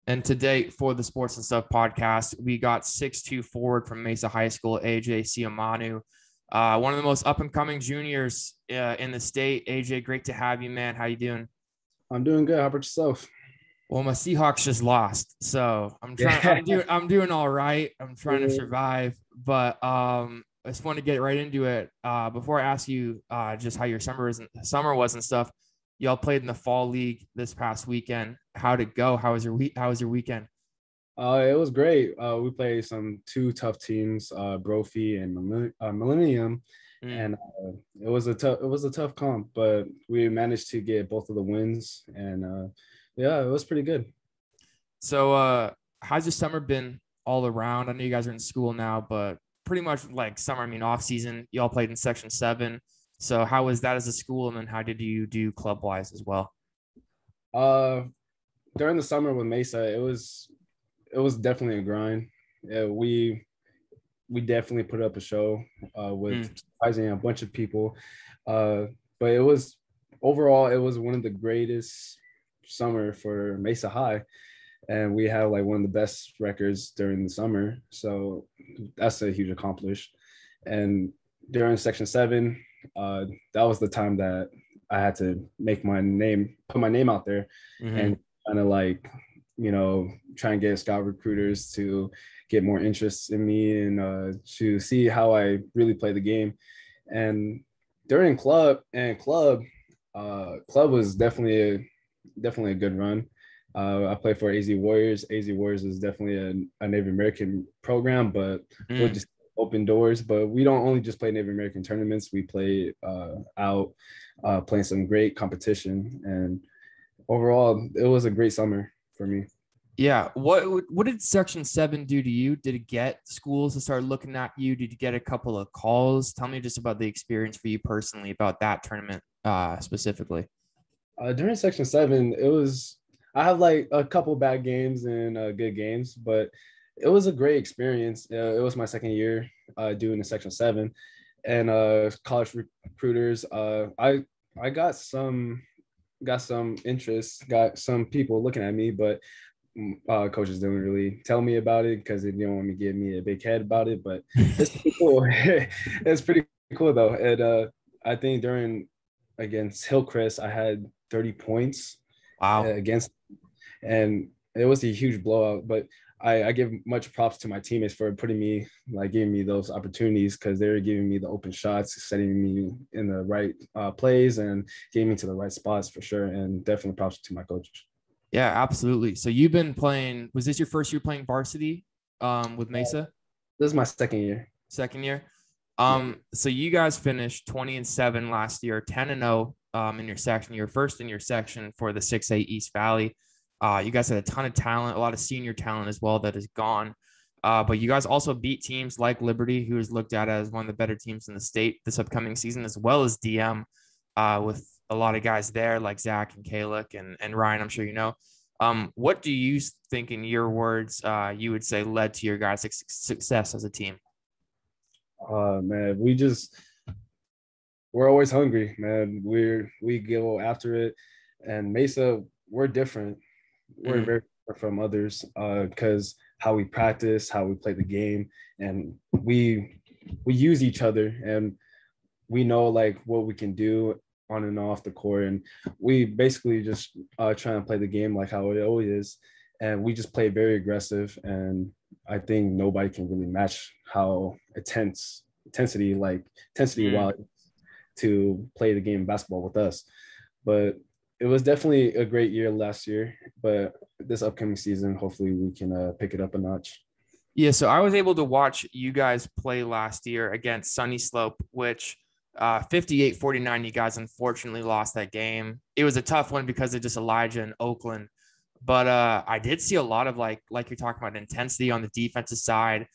And today for the Sports and Stuff podcast, we got 6'2" forward from Mesa High School, AJ Seumanu, one of the most up and coming juniors in the state. AJ, great to have you, man. How you doing? I'm doing good. How about yourself? Well, my Seahawks just lost, so I'm trying. I'm doing all right. I'm trying to survive, but I just want to get right into it. Before I ask you just how your summer was and stuff. Y'all played in the fall league this past weekend. How'd it go? How was your week? How was your weekend? It was great. We played two tough teams, Brophy and Millennium, Mm. and it was a tough comp, but we managed to get both of the wins, and yeah, it was pretty good. So, how's your summer been all around? I know you guys are in school now, but pretty much like summer. I mean, off season. Y'all played in Section 7. So, how was that as a school, and then how did you do club wise as well? Uh, During the summer with Mesa, it was definitely a grind. Yeah, we definitely put up a show with surprising a bunch of people, uh, but it was overall it was one of the greatest summer for Mesa High, and we have like one of the best records during the summer. So that's a huge accomplishment. And during Section 7, that was the time that I had to put my name out there, Mm-hmm. and kind of like try and get scout recruiters to get more interest in me and to see how I really play the game. And during club was definitely a good run. I played for AZ Warriors. AZ Warriors is definitely a Native American program, but we'll just open doors. But we don't only just play Native American tournaments. We play out, playing some great competition. And overall, it was a great summer for me. Yeah. What did Section 7 do to you? Did it get schools to start looking at you? Did you get a couple of calls? Tell me just about the experience for you personally about that tournament specifically. During Section 7, I have like a couple bad games and good games, but it was a great experience. It was my second year doing the Section 7, and college recruiters. I got some interest, got some people looking at me, but coaches didn't really tell me about it because they didn't want me to give me a big head about it. But it's pretty cool. It's pretty cool though. And I think against Hillcrest, I had 30 points Wow. against, and it was a huge blowout. But I give much props to my teammates for giving me those opportunities, because they were giving me the open shots, setting me in the right plays, and getting me to the right spots for sure. And definitely props to my coaches. Yeah, absolutely. So you've been playing, was this your first year playing varsity with Mesa? This is my second year. Second year? Yeah. So you guys finished 20-7 last year, 10-0 in your section. You're first in your section for the 6A East Valley. You guys had a ton of talent, a lot of senior talent as well that is gone. But you guys also beat teams like Liberty, who is looked at as one of the better teams in the state this upcoming season, as well as DM with a lot of guys there like Zach and Kalik and Ryan, I'm sure you know. What do you think, in your words, you would say led to your guys' success as a team? Man, we're always hungry, man. We go after it, and Mesa, we're different. We're very different from others because how we practice, how we play the game, and we use each other, and we know like what we can do on and off the court, and we basically just try and play the game like how it always is, and we just play very aggressive. And I think nobody can really match how intensity Mm. while to play the game of basketball with us. But it was definitely a great year last year, but this upcoming season, hopefully we can pick it up a notch. Yeah, so I was able to watch you guys play last year against Sunny Slope, which 58-49, you guys unfortunately lost that game. It was a tough one because of just Elijah and Oakland. But I did see a lot of like you're talking about intensity on the defensive side.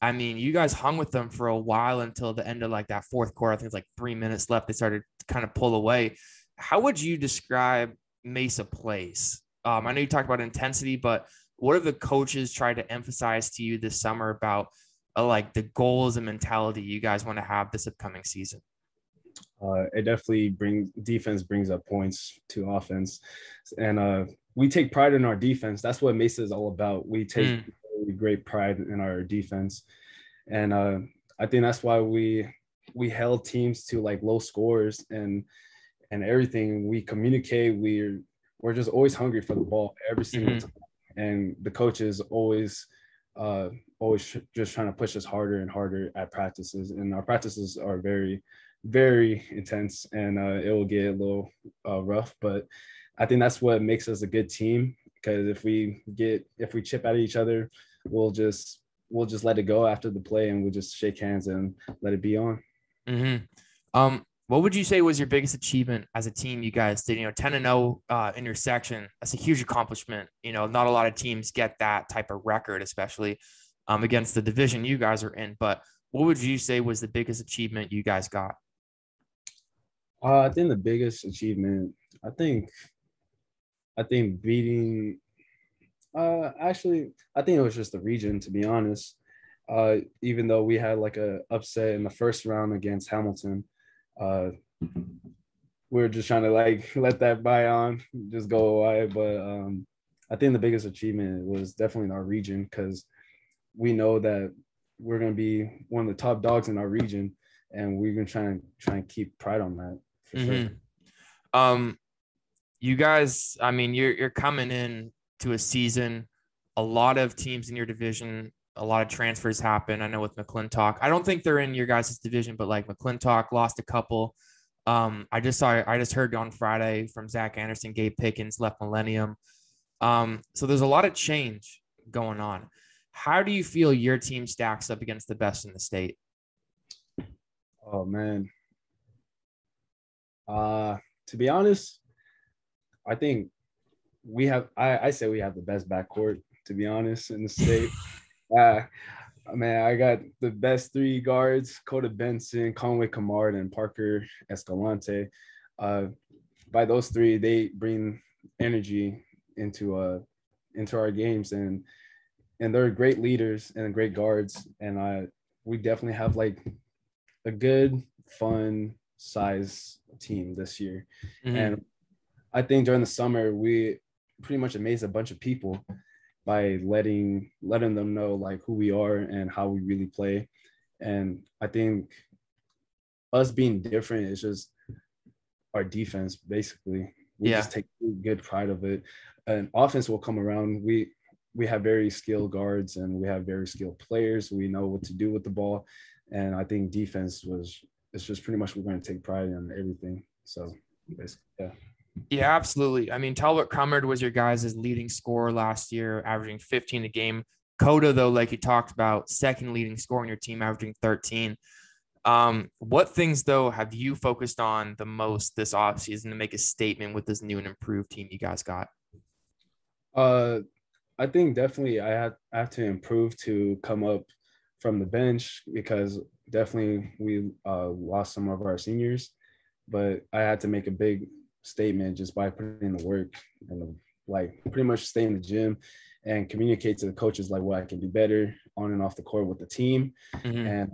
I mean, you guys hung with them for a while until the end of like that fourth quarter. I think it's like 3 minutes left. They started to kind of pull away. How would you describe Mesa plays? I know you talked about intensity, but what have the coaches tried to emphasize to you this summer about like the goals and mentality you guys want to have this upcoming season? It definitely brings up points to offense, and we take pride in our defense. That's what Mesa is all about. We take Mm, really great pride in our defense, and I think that's why we held teams to like low scores and everything. We communicate. We're just always hungry for the ball every single mm-hmm, time, and the coaches uh, always just trying to push us harder and harder at practices. And our practices are very, very intense, and it will get a little rough. But I think that's what makes us a good team. Because if we chip at each other, we'll just we'll just let it go after the play, and we'll just shake hands and let it be on. mm-hmm. What would you say was your biggest achievement as a team? You guys did, 10-0 in your section. That's a huge accomplishment. Not a lot of teams get that type of record, especially against the division you guys are in. But what would you say was the biggest achievement you guys got? I think the biggest achievement, I think, I think beating. Actually, I think it was just the region, to be honest. Even though we had like a upset in the first round against Hamilton, uh, we were just trying to like let that by on, just go away. But I think the biggest achievement was definitely in our region because we know that we're going to be one of the top dogs in our region, and we're going to try and keep pride on that for sure. Mm-hmm. Um, you guys, I mean, you're coming in to a season. A lot of teams in your division, a lot of transfers happen. I know with McClintock. I don't think they're in your guys' division, but like McClintock lost a couple. I just heard on Friday from Zach Anderson, Gabe Pickens left Millennium. So there's a lot of change going on. How do you feel your team stacks up against the best in the state? Oh man, to be honest, I think we have. I say we have the best backcourt. To be honest, in the state. Uh, Man, I got the best three guards: Coda Benson, Conway Kamard, and Parker Escalante. Uh, by those three, they bring energy into our games, and they're great leaders and great guards. And we definitely have like a good, fun size team this year. Mm-hmm. And I think during the summer we pretty much amazed a bunch of people by letting them know like who we are and how we really play. And I think us being different is just our defense basically. We Yeah. just take good pride of it. And offense will come around. We have very skilled guards and we have very skilled players. We know what to do with the ball. And I think defense was it's just pretty much we're going to take pride in everything. So basically, yeah. Yeah, absolutely. I mean, Talbot Crummard was your guys' leading scorer last year, averaging 15 a game. Coda, though, like you talked about, second leading scorer on your team, averaging 13. What things, though, have you focused on the most this offseason to make a statement with this new and improved team you guys got? Uh I think definitely I have to improve to come up from the bench because definitely we lost some of our seniors, but I had to make a big statement just by putting in the work and like pretty much stay in the gym and communicate to the coaches like what I can do better on and off the court with the team, Mm-hmm. and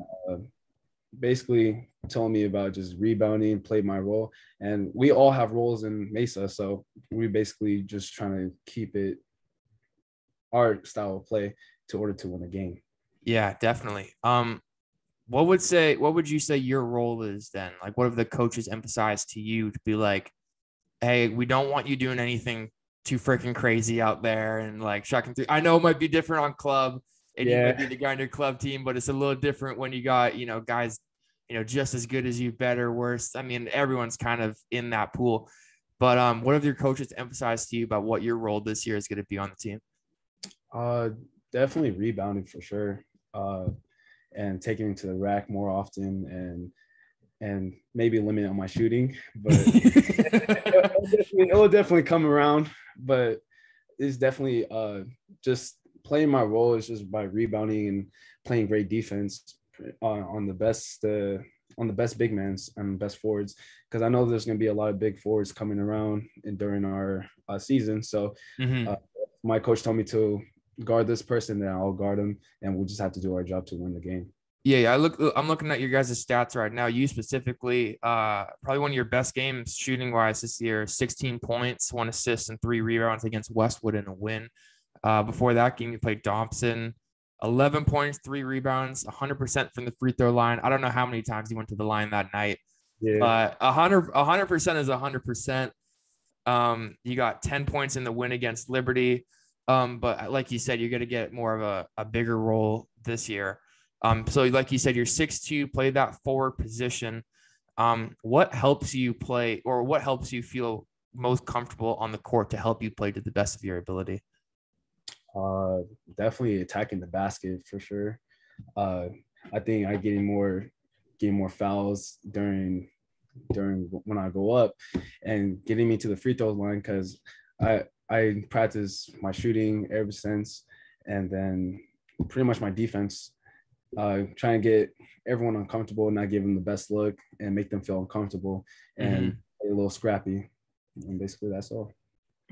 basically told me about just rebounding, play my role, and we all have roles in Mesa, so we basically just trying to keep it our style of play to order to win a game. Yeah, definitely. What would you say your role is then? Like, what have the coaches emphasized to you to be like, hey, we don't want you doing anything too freaking crazy out there and like shocking through. I know it might be different on club and you might Yeah, be the guy on your club team, but it's a little different when you got, guys, just as good as you, better, worse. I mean, everyone's kind of in that pool. But what have your coaches emphasized to you about what your role this year is going to be on the team? uh, definitely rebounding for sure, and taking it to the rack more often, and maybe limit on my shooting, but it will definitely come around. But it's definitely just playing my role is just by rebounding and playing great defense on the best big mans and best forwards, because I know there's going to be a lot of big forwards coming around during our season. So Mm-hmm. uh, my coach told me to guard this person, then I'll guard him, and we'll just have to do our job to win the game. Yeah, I'm looking at your guys' stats right now. You specifically, probably one of your best games shooting wise this year, 16 points, 1 assist, and 3 rebounds against Westwood in a win. Before that game, you played Thompson, 11 points, 3 rebounds, 100% from the free throw line. I don't know how many times you went to the line that night, Yeah. but 100% is 100%. You got 10 points in the win against Liberty. But like you said, you're going to get more of a bigger role this year. So like you said, you're 6'2", play that forward position. What helps you play, or what helps you feel most comfortable on the court to help you play to the best of your ability? Uh, Definitely attacking the basket for sure. Uh, I think I getting more fouls during when I go up, and getting me to the free throw line, because I practice my shooting ever since, and then pretty much my defense. Trying to get everyone uncomfortable, not give them the best look, and make them feel uncomfortable and a little scrappy. And basically, that's all.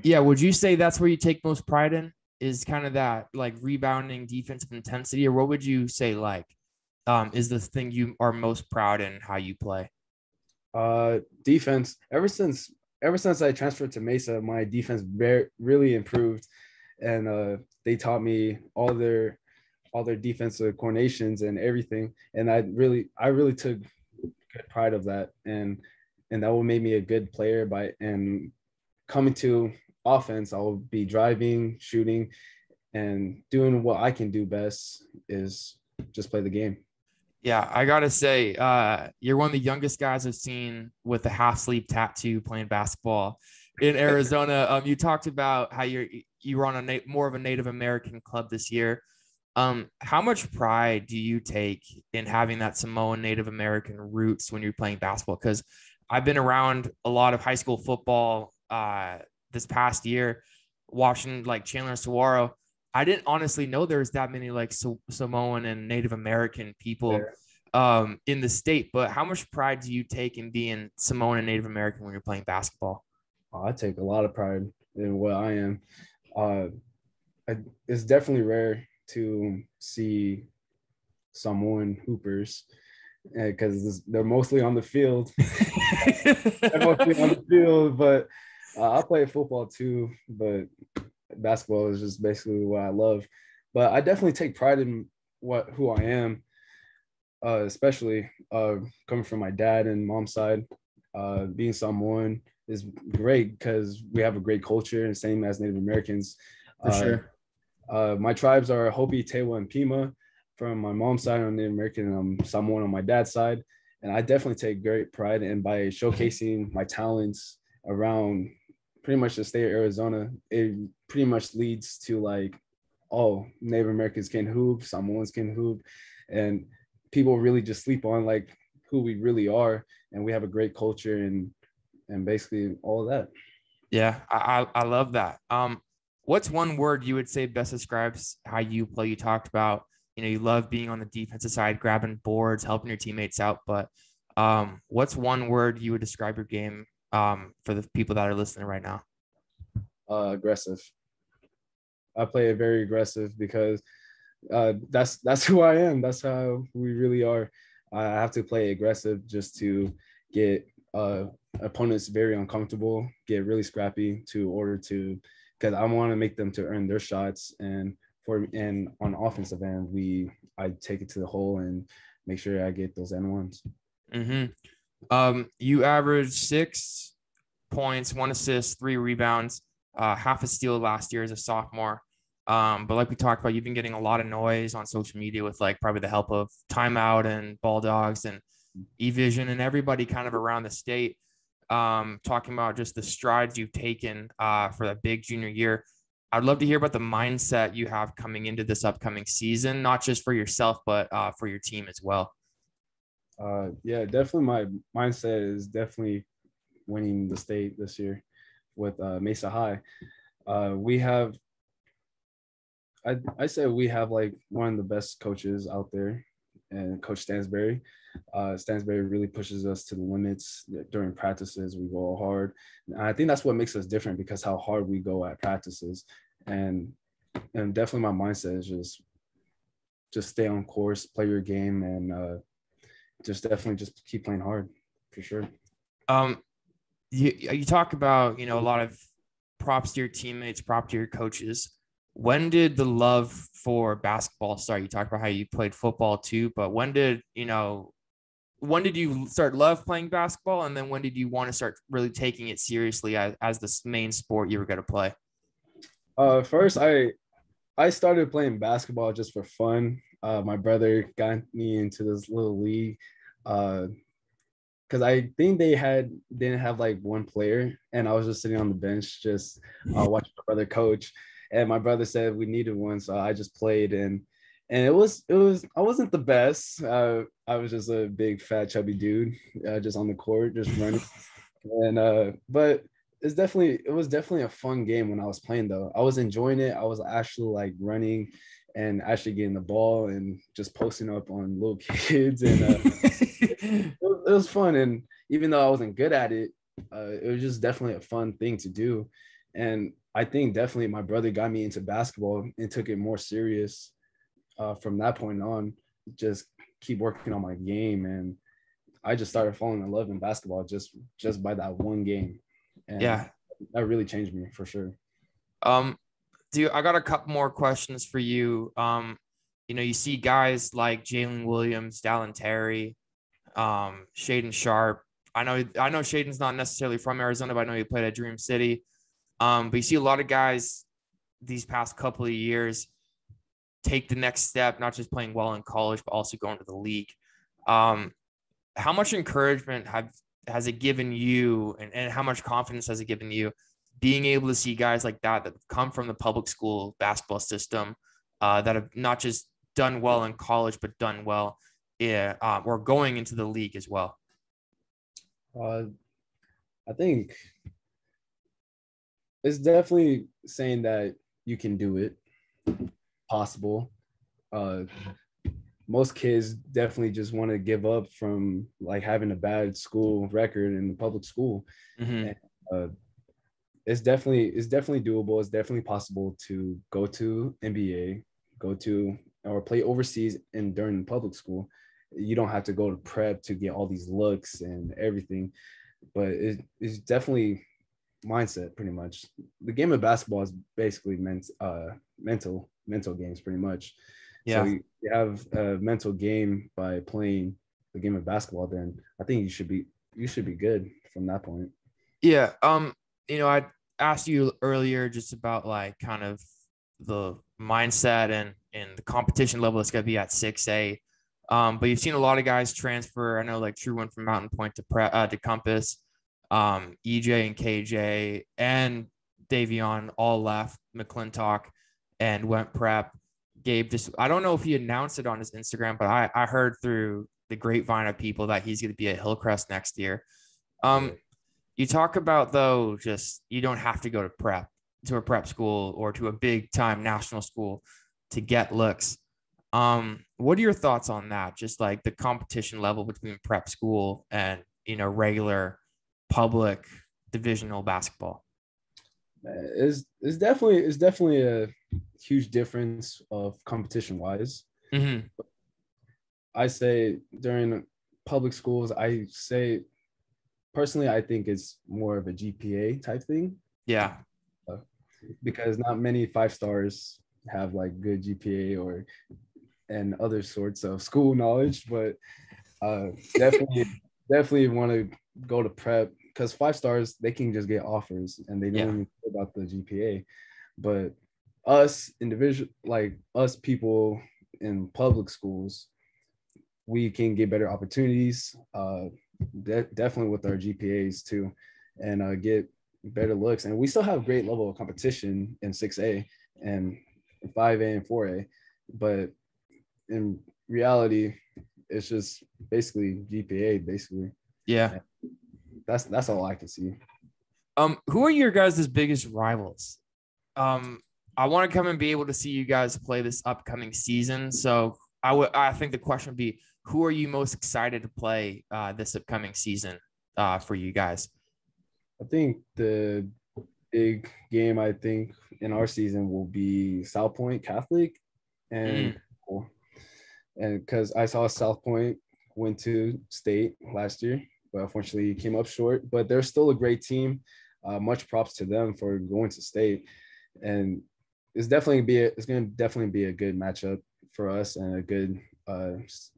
Yeah. Would you say that's where you take most pride in, is kind of that like rebounding defensive intensity, or what would you say is the thing you are most proud in how you play? Defense. Ever since I transferred to Mesa, my defense really improved, and they taught me all their defensive coordinations and everything, and I really took good pride of that, and that will make me a good player. And coming to offense, I will be driving, shooting, and doing what I can do best, is just play the game. Yeah, I gotta say, you're one of the youngest guys I've seen with a half sleeve tattoo playing basketball in Arizona. You talked about how you were on more of a Native American club this year. How much pride do you take in having that Samoan Native American roots when you're playing basketball? Because I've been around a lot of high school football this past year, watching like Chandler Saguaro. I didn't honestly know there's that many like Samoan and Native American people Yeah. in the state. But how much pride do you take in being Samoan and Native American when you're playing basketball? I take a lot of pride in what I am. Uh, it's definitely rare to see Samoan hoopers, because they're mostly on the field. They're mostly on the field, but I play football too. But basketball is just basically what I love. But I definitely take pride in who I am, especially coming from my dad and mom's side. Being Samoan is great because we have a great culture, and same as Native Americans. For sure. My tribes are Hopi, Tewa, and Pima from my mom's side. I'm Native American, and I'm Samoan on my dad's side. And I definitely take great pride in by showcasing my talents around pretty much the state of Arizona. It pretty much leads to like, oh, Native Americans can hoop, Samoans can hoop, and people really just sleep on like who we really are, and we have a great culture, and basically all of that. Yeah, I love that. What's one word you would say best describes how you play? You talked about, you love being on the defensive side, grabbing boards, helping your teammates out. But what's one word you would describe your game for the people that are listening right now? Aggressive. I play it very aggressive because that's who I am. That's how we really are. I have to play aggressive just to get opponents very uncomfortable, get really scrappy to order to, because I want to make them to earn their shots. And on offensive end, I take it to the hole and make sure I get those N1s. You averaged 6 points, 1 assist, 3 rebounds, half a steal last year as a sophomore. But like we talked about, you've been getting a lot of noise on social media with like probably the help of Timeout and Ball Dogs and eVision and everybody kind of around the state, talking about just the strides you've taken for that big junior year. I'd love to hear about the mindset you have coming into this upcoming season, not just for yourself, but for your team as well. Yeah, definitely. My mindset is definitely winning the state this year with Mesa High. We have, I say we have like one of the best coaches out there, and Coach Stansberry. Stansberry really pushes us to the limits during practices. We go hard. And I think that's what makes us different, because how hard we go at practices. And definitely my mindset is just stay on course, play your game, and just definitely just keep playing hard for sure. You talk about, a lot of props to your teammates, props to your coaches. When did the love for basketball start? You talked about how you played football too, but when did you start love playing basketball? And then when did you want to start really taking it seriously as the main sport you were going to play? First, I started playing basketball just for fun. My brother got me into this little league because I think didn't have like one player, and I was just sitting on the bench just watching my brother coach. And my brother said we needed one, so I just played, and it was I wasn't the best. I was just a big fat chubby dude just on the court just running, and but it was definitely a fun game when I was playing though. I was enjoying it. I was actually like running and actually getting the ball and just posting up on little kids, and it was fun. And even though I wasn't good at it, it was just definitely a fun thing to do. And I think definitely my brother got me into basketball and took it more serious from that point on. Just keep working on my game, and I just started falling in love in basketball just by that one game, and Yeah. that really changed me for sure. Um, I got a couple more questions for you. You see guys like Jalen Williams, Dallin Terry, Shaden Sharp. I know Shaden's not necessarily from Arizona, but I know he played at Dream City. But you see a lot of guys these past couple of years take the next step, not just playing well in college, but also going to the league. How much encouragement has it given you, and how much confidence has it given you being able to see guys like that have come from the public school basketball system that have not just done well in college, but done well or going into the league as well? I think it's definitely saying that you can do it, possible. Most kids definitely just want to give up from like having a bad school record in the public school. Mm-hmm. And, it's definitely doable. It's definitely possible to go to NBA, go to or play overseas and during public school. You don't have to go to prep to get all these looks and everything, but it's definitely mindset pretty much. The game of basketball is basically mental games pretty much. So Yeah. you have a mental game by playing the game of basketball, then I think you should be good from that point. Yeah. I asked you earlier just about like kind of the mindset and the competition level that's going to be at 6A. But you've seen a lot of guys transfer. I know like True went from Mountain Point to Compass. EJ and KJ and Davion all left McClintock and went prep. Gabe I don't know if he announced it on his Instagram, but I heard through the grapevine of people that he's going to be at Hillcrest next year. You talk about though, just you don't have to go to a prep school or to a big time national school to get looks. What are your thoughts on that? Just like the competition level between prep school and regular public divisional basketball? It's definitely a huge difference of competition wise. Mm-hmm. I say during public schools, I say personally, I think it's more of a GPA type thing. Yeah. Because not many 5 stars have like good GPA and other sorts of school knowledge, but definitely want to go to prep because 5 stars they can just get offers and they don't even care about the GPA. But us individual like us people in public schools, we can get better opportunities. Definitely with our GPAs too, and get better looks. And we still have great level of competition in 6A and 5A and 4A, but in reality, it's just basically GPA, basically. Yeah. That's all I can see. Who are your guys' biggest rivals? I want to come and be able to see you guys play this upcoming season. So I think the question would be, who are you most excited to play this upcoming season for you guys? I think the big game in our season will be South Point Catholic and and because I saw South Point went to state last year, but unfortunately came up short. But they're still a great team. Much props to them for going to state, and it's going to definitely be a good matchup for us and a good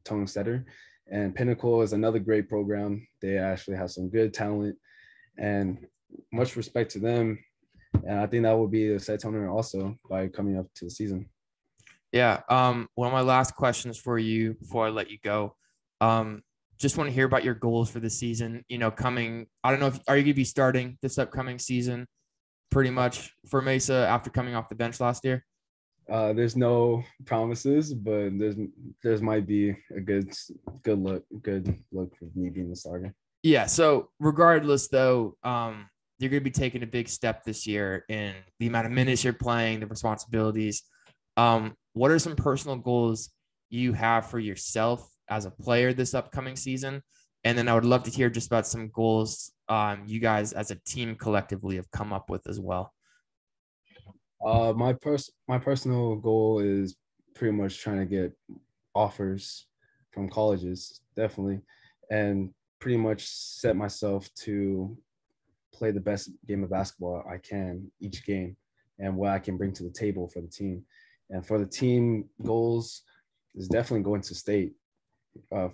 tone setter. And Pinnacle is another great program. They actually have some good talent, and much respect to them. And I think that will be a set toner also by coming up to the season. Yeah. One of my last questions for you before I let you go. Just want to hear about your goals for the season. You know, coming. I don't know if are you going to be starting this upcoming season, pretty much for Mesa after coming off the bench last year. There's no promises, but there's might be a good look for me being the starter. Yeah. So regardless, though, you're going to be taking a big step this year in the amount of minutes you're playing, the responsibilities. What are some personal goals you have for yourself as a player this upcoming season? And then I would love to hear just about some goals you guys as a team collectively have come up with as well. My personal goal is pretty much trying to get offers from colleges, definitely, and pretty much set myself to play the best game of basketball I can each game and what I can bring to the table for the team. And for the team goals is definitely going to state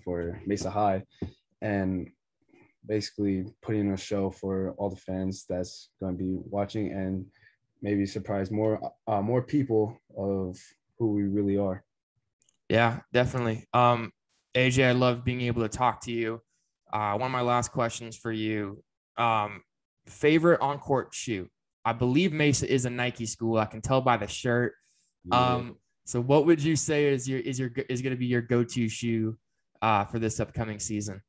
for Mesa High and basically putting a show for all the fans that's going to be watching and maybe surprise more people of who we really are. Yeah, definitely. AJ, I love being able to talk to you. One of my last questions for you, favorite on-court shoe. I believe Mesa is a Nike school. I can tell by the shirt. Yeah. So what would you say is going to be your go-to shoe for this upcoming season?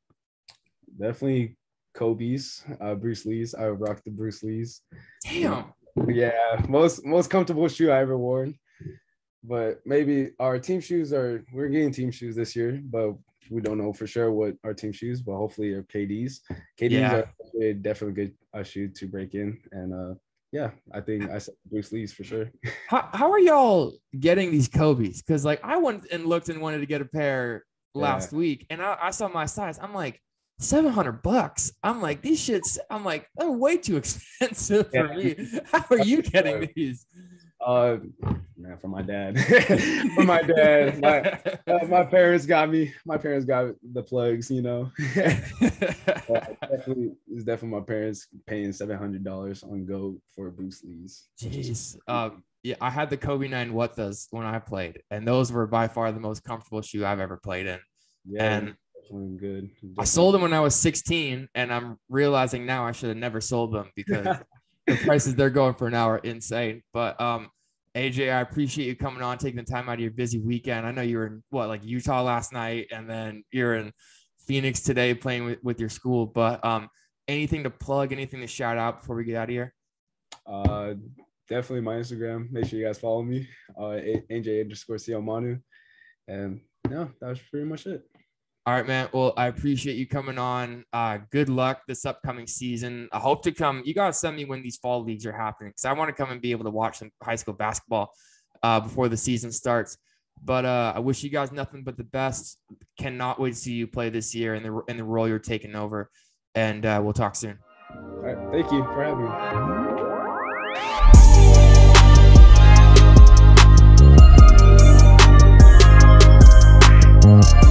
Definitely Kobe's, Bruce Lee's. I would rock the Bruce Lee's. Damn. Yeah, most comfortable shoe I ever worn. But maybe our team shoes we're getting team shoes this year, but we don't know for sure what our team shoes, but hopefully are KD's. KD's are definitely a good shoe to break in. And yeah, I think I said Bruce Lee's for sure. How are y'all getting these Kobe's? Because like I went and looked and wanted to get a pair last week, and I saw my size. I'm like, $700. I'm like, these shits, they're way too expensive for me. How are you getting these? Man, from my dad. My parents got me. My parents got the plugs, you know. It's definitely my parents paying $700 on GOAT for Bruce Lee's. Jeez. Yeah, I had the Kobe 9 What-Thas when I played, and those were by far the most comfortable shoe I've ever played in. Yeah. And good. I sold them when I was 16, and I'm realizing now I should have never sold them because the prices they're going for now are insane. But AJ, I appreciate you coming on, taking the time out of your busy weekend. I know you were in Utah last night, and then you're in Phoenix today playing with your school. But anything to plug, anything to shout out before we get out of here? Definitely my Instagram. Make sure you guys follow me, AJ_Seumanu. And no, that was pretty much it. All right, man. Well, I appreciate you coming on. Good luck this upcoming season. I hope to come. You got to send me when these fall leagues are happening because I want to come and be able to watch some high school basketball before the season starts. But I wish you guys nothing but the best. Cannot wait to see you play this year in the role you're taking over. And we'll talk soon. All right. Thank you for having me.